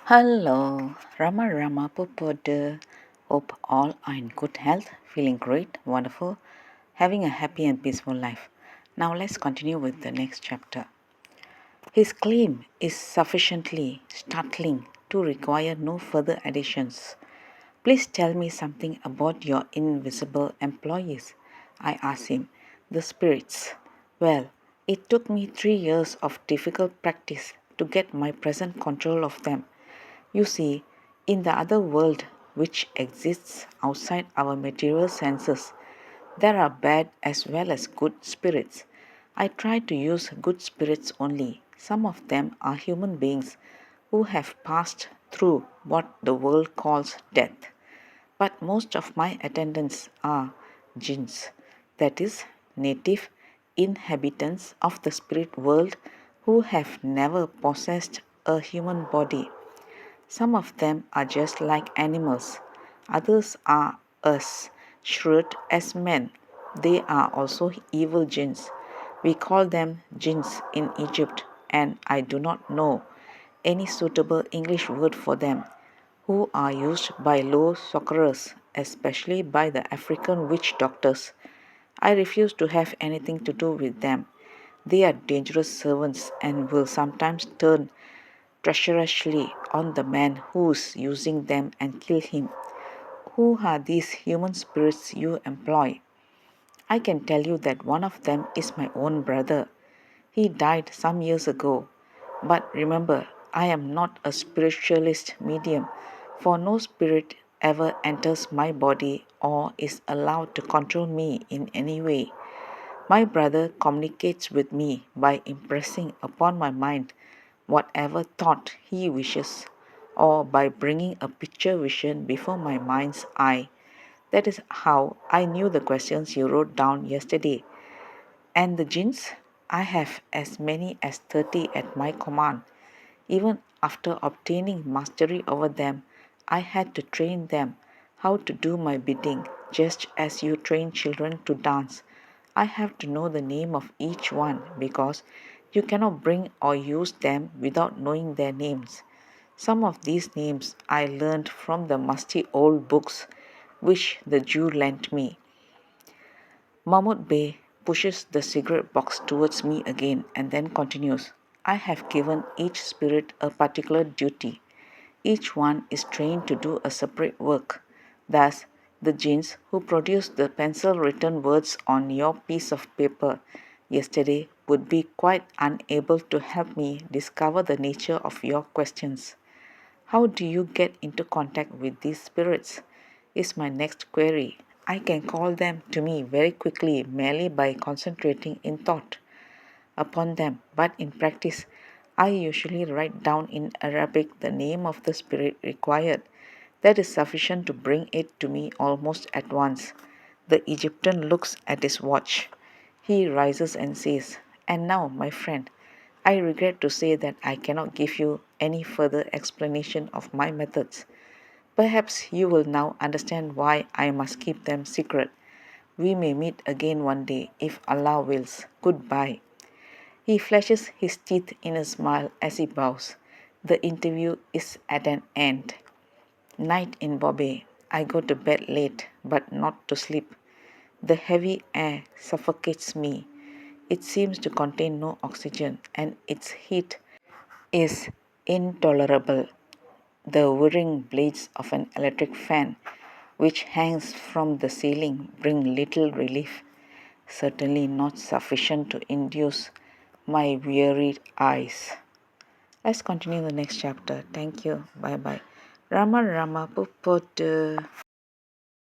Hello, Rama Rama Pupoda. Hope all are in good health, feeling great, wonderful, having a happy and peaceful life. Now let's continue with the next chapter. His claim is sufficiently startling to require no further additions. Please tell me something about your invisible employees, I asked him. The spirits. Well, it took me 3 years of difficult practice to get my present control of them. You see, in the other world which exists outside our material senses, there are bad as well as good spirits. I try to use good spirits only. Some of them are human beings who have passed through what the world calls death. But most of my attendants are jinns, that is, native inhabitants of the spirit world who have never possessed a human body. Some of them are just like animals, others are as shrewd as men. They are also evil jinns. We call them jinns in Egypt, and I do not know any suitable English word for them, who are used by low sorcerers, especially by the African witch doctors. I refuse to have anything to do with them. They are dangerous servants and will sometimes turn treacherously on the man who's using them and kill him. Who are these human spirits you employ? I can tell you that one of them is my own brother. He died some years ago. But remember, I am not a spiritualist medium, for no spirit ever enters my body or is allowed to control me in any way. My brother communicates with me by impressing upon my mind whatever thought he wishes, or by bringing a picture vision before my mind's eye. That is how I knew the questions you wrote down yesterday. And the jinns? I have as many as 30 at my command. Even after obtaining mastery over them, I had to train them how to do my bidding, just as you train children to dance. I have to know the name of each one because you cannot bring or use them without knowing their names. Some of these names I learned from the musty old books which the Jew lent me. Mahmud Bey pushes the cigarette box towards me again and then continues. I have given each spirit a particular duty. Each one is trained to do a separate work. Thus, the jinns who produced the pencil written words on your piece of paper yesterday would be quite unable to help me discover the nature of your questions. How do you get into contact with these spirits? Is my next query. I can call them to me very quickly merely by concentrating in thought upon them, but in practice, I usually write down in Arabic the name of the spirit required. That is sufficient to bring it to me almost at once. The Egyptian looks at his watch. He rises and says, "And now, my friend, I regret to say that I cannot give you any further explanation of my methods. Perhaps you will now understand why I must keep them secret. We may meet again one day, if Allah wills. Goodbye." He flashes his teeth in a smile as he bows. The interview is at an end. Night in Bombay. I go to bed late, but not to sleep. The heavy air suffocates me. It seems to contain no oxygen, and its heat is intolerable. The whirring blades of an electric fan, which hangs from the ceiling, bring little relief, certainly not sufficient to induce my wearied eyes. Let's continue the next chapter. Thank you. Bye bye. Rama Rama Pupotu.